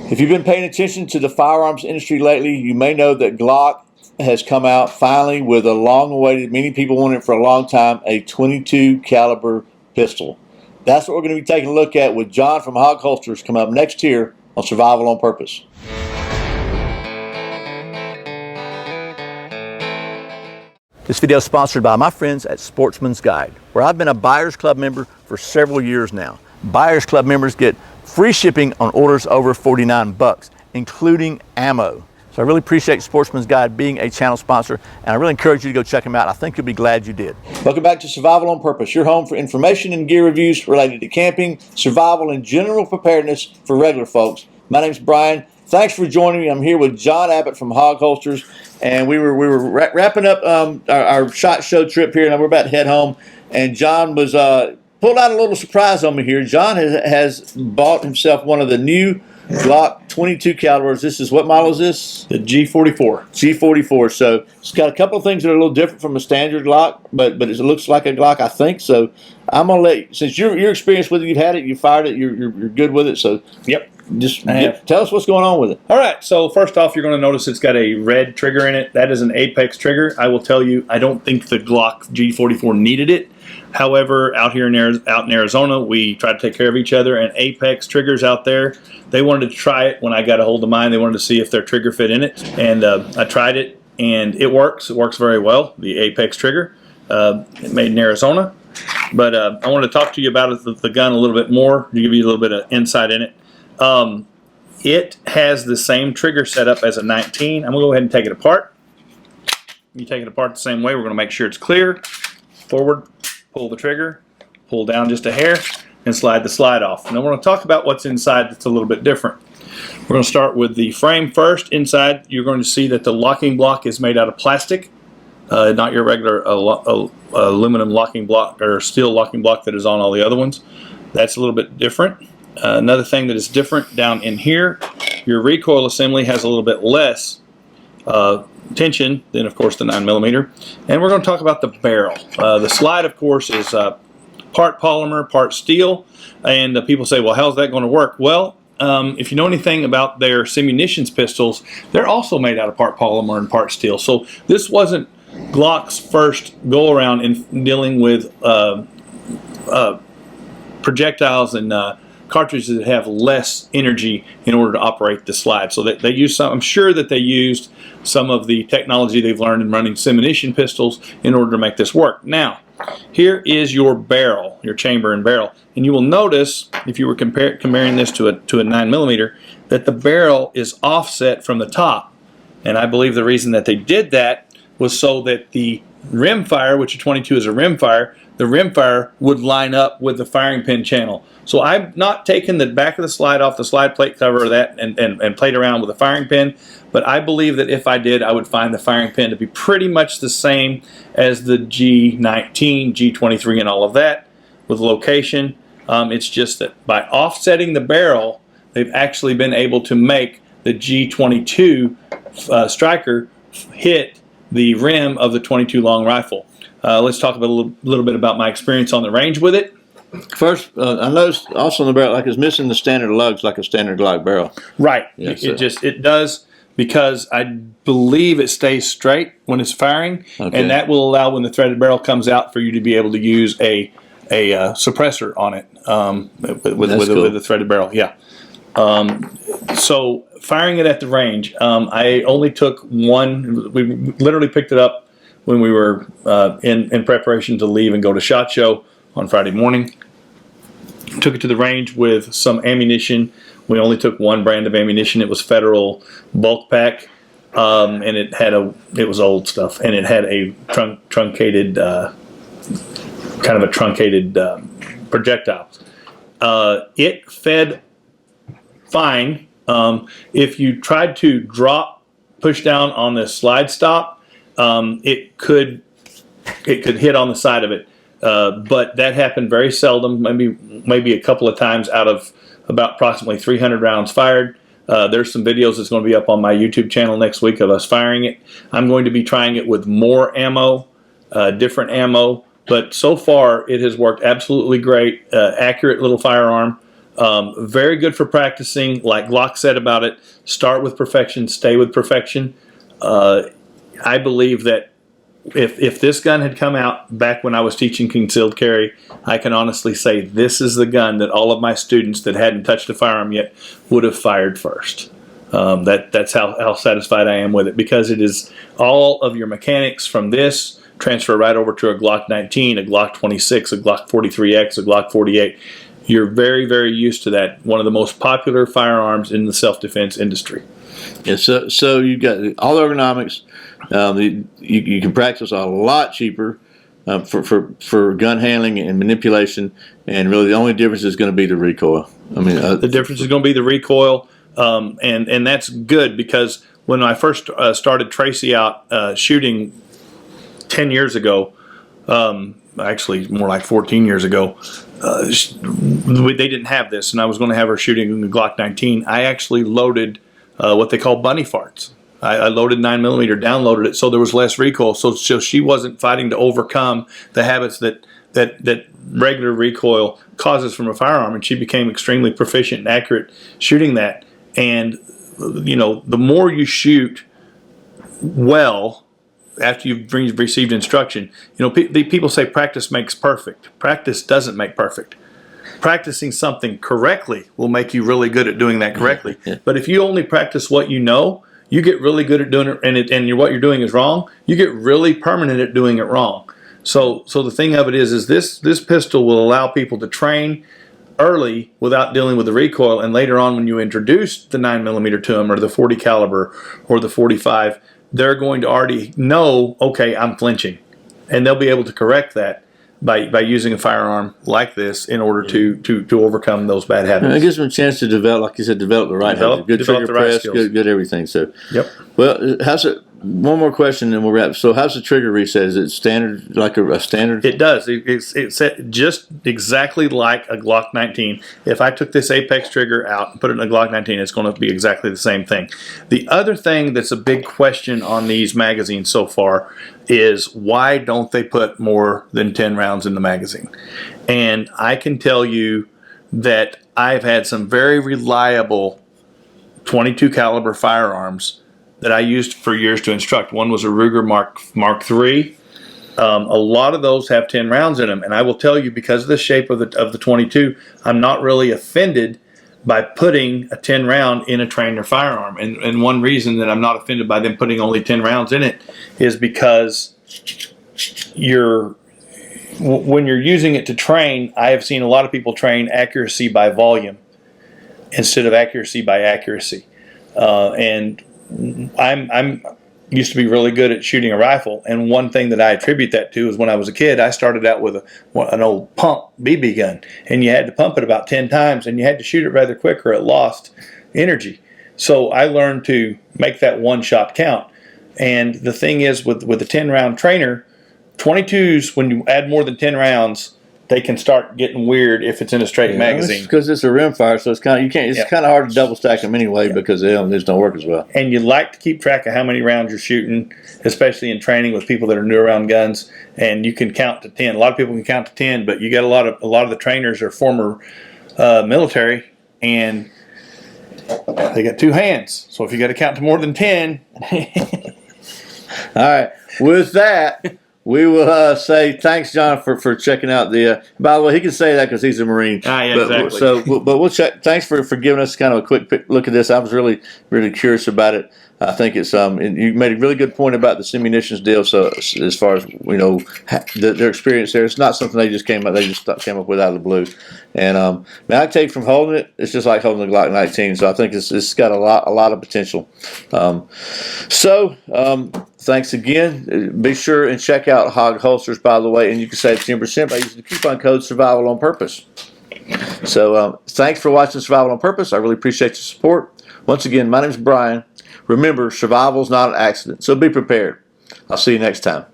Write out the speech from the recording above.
If you've been paying attention to the firearms industry lately, you may know that Glock has come out finally with a long-awaited, many people wanted it for a long time, a 22 caliber pistol. That's what we're going to be taking a look at with John from Hawg Holsters coming up next here on Survival on Purpose. This video is sponsored by my friends at Sportsman's Guide, where I've been a Buyers Club member for several years now. Buyers Club members get free shipping on orders over $49, including ammo. So I really appreciate Sportsman's Guide being a channel sponsor, and I really encourage you to go check them out. I think you'll be glad you did. Welcome back to Survival on Purpose, your home for information and gear reviews related to camping, survival, and general preparedness for regular folks. My name's Brian. Thanks for joining me. I'm here with John Abbott from Hawg Holsters, and we were wrapping up our SHOT Show trip here, and we're about to head home. And John was pulled out a little surprise on me here. John has bought himself one of the new Glock 22 calibers. This is, what model is this? The G44. G44. So it's got a couple of things that are a little different from a standard Glock, but it looks like a Glock, I think. So I'm gonna let you, since you're experienced with it, you've had it, you fired it, you're good with it. So yep. Just tell us what's going on with it. All right, so first off, you're going to notice it's got a red trigger in it. That is an Apex trigger. I will tell you, I don't think the Glock G44 needed it. However, out here in Arizona, we try to take care of each other, and Apex triggers out there, they wanted to try it when I got a hold of mine. They wanted to see if their trigger fit in it, and I tried it, and it works. It works very well, the Apex trigger, made in Arizona. But I wanted to talk to you about the gun a little bit more, to give you a little bit of insight in it. It has the same trigger setup as a 19. I'm going to go ahead and take it apart. You take it apart the same way. We're going to make sure it's clear. Forward, pull the trigger, pull down just a hair, and slide the slide off. Now we're going to talk about what's inside that's a little bit different. We're going to start with the frame first. Inside, you're going to see that the locking block is made out of plastic, not your regular aluminum locking block or steel locking block that is on all the other ones. That's a little bit different. Another thing that is different down in here, your recoil assembly has a little bit less tension than, of course, the 9mm. And we're going to talk about the barrel. The slide, of course, is part polymer, part steel. And people say, well, how's that going to work? Well, if you know anything about their simunitions pistols, they're also made out of part polymer and part steel. So this wasn't Glock's first go-around in dealing with projectiles and cartridges that have less energy in order to operate the slide. So they use some, I'm sure that they used some of the technology they've learned in running simunition pistols in order to make this work. Now, here is your barrel, your chamber and barrel. And you will notice, if you were comparing this to a 9mm, that the barrel is offset from the top. And I believe the reason that they did that was so that the rimfire, which a 22 is a rimfire, the rimfire would line up with the firing pin channel. So I've not taken the back of the slide off the slide plate cover of that and played around with the firing pin, but I believe that if I did, I would find the firing pin to be pretty much the same as the G19, G23, and all of that with location. It's just that by offsetting the barrel, they've actually been able to make the G22 striker hit the rim of the 22 long rifle. Let's talk about a little bit about my experience on the range with it. First, I noticed also in the barrel, like it's missing the standard lugs like a standard Glock barrel. Right. Yeah, it does, because I believe it stays straight when it's firing, okay. And that will allow, when the threaded barrel comes out, for you to be able to use a suppressor on it with the threaded barrel. Yeah. So firing it at the range, I only took one. We literally picked it up when we were in preparation to leave and go to SHOT Show on Friday morning. Took it to the range with some ammunition. We only took one brand of ammunition. It was Federal bulk pack, and it was old stuff, and it had a truncated projectile. It fed fine. If you tried to push down on the slide stop, it could hit on the side of it. But that happened very seldom, maybe a couple of times out of about approximately 300 rounds fired. There's some videos that's going to be up on my YouTube channel next week of us firing it. I'm going to be trying it with more ammo, different ammo, but so far it has worked absolutely great. Accurate little firearm. Very good for practicing. Like Glock said about it, start with perfection, stay with perfection. I believe that if this gun had come out back when I was teaching concealed carry, I can honestly say this is the gun that all of my students that hadn't touched a firearm yet would have fired first. That's how satisfied I am with it, because it is all of your mechanics from this transfer right over to a Glock 19, a Glock 26, a Glock 43X, a Glock 48. You're very, very used to that. One of the most popular firearms in the self-defense industry. Yeah, so you've got all the ergonomics. You can practice a lot cheaper for gun handling and manipulation, and really the only difference is going to be the recoil. I mean, the difference is going to be the recoil, and that's good, because when I first started Tracy out shooting 10 years ago, actually more like 14 years ago, they didn't have this, and I was going to have her shooting the Glock 19. I actually loaded what they call bunny farts. I loaded 9mm, downloaded it, so there was less recoil. So she wasn't fighting to overcome the habits that regular recoil causes from a firearm, and she became extremely proficient and accurate shooting that. And you know, the more you shoot well after you've received instruction, you know, people say practice makes perfect. Practice doesn't make perfect. Practicing something correctly will make you really good at doing that correctly. But if you only practice what you know, you get really good at doing it, and what you're doing is wrong, you get really permanent at doing it wrong. So the thing of it is this pistol will allow people to train early without dealing with the recoil, and later on when you introduce the 9mm to them, or the 40 caliber or the 45, they're going to already know, okay, I'm flinching, and they'll be able to correct that by using a firearm like this in order to overcome those bad habits. It gives them a chance to develop, like you said, develop the right habits. Good trigger press, good everything. So, yep. Well, one more question, and we'll wrap. So, how's the trigger reset? Is it standard, like a standard? It does. It's set just exactly like a Glock 19. If I took this Apex trigger out and put it in a Glock 19, it's going to be exactly the same thing. The other thing that's a big question on these magazines so far is, why don't they put more than 10 rounds in the magazine? And I can tell you that I've had some very reliable 22 caliber firearms that I used for years to instruct. One was a Ruger Mark III. A lot of those have 10 rounds in them, and I will tell you, because of the shape of the 22, I'm not really offended by putting a 10 round in a trainer firearm. And one reason that I'm not offended by them putting only 10 rounds in it is because when you're using it to train, I have seen a lot of people train accuracy by volume instead of accuracy by accuracy. And I'm used to be really good at shooting a rifle, and one thing that I attribute that to is when I was a kid, I started out with an old pump BB gun, and you had to pump it about 10 times, and you had to shoot it rather quick or it lost energy. So I learned to make that one shot count. And the thing is, with a 10 round trainer, 22s, when you add more than 10 rounds, they can start getting weird if it's in a straight magazine. Because it's a rimfire, so it's kind of it's kind of hard to double stack them anyway, because they just don't work as well. And you like to keep track of how many rounds you're shooting, especially in training with people that are new around guns. And you can count to 10. A lot of people can count to 10, but you got a lot of the trainers are former military, and they got two hands. So if you got to count to more than 10. All right. With that, we will say thanks, John, for checking out the. By the way, he can say that because he's a Marine. Yeah, exactly. But we'll check. Thanks for giving us kind of a quick look at this. I was really curious about it. I think it's and you made a really good point about the simunitions deal. So as far as their experience there, it's not something they just came up with out of the blue. And I take from holding it, it's just like holding the Glock 19. So I think it's got a lot of potential. Thanks again. Be sure and check out Hawg Holsters, by the way, and you can save 10% by using the coupon code Survival on Purpose. So thanks for watching Survival on Purpose. I really appreciate your support. Once again, my name is Brian. Remember, survival is not an accident, so be prepared. I'll see you next time.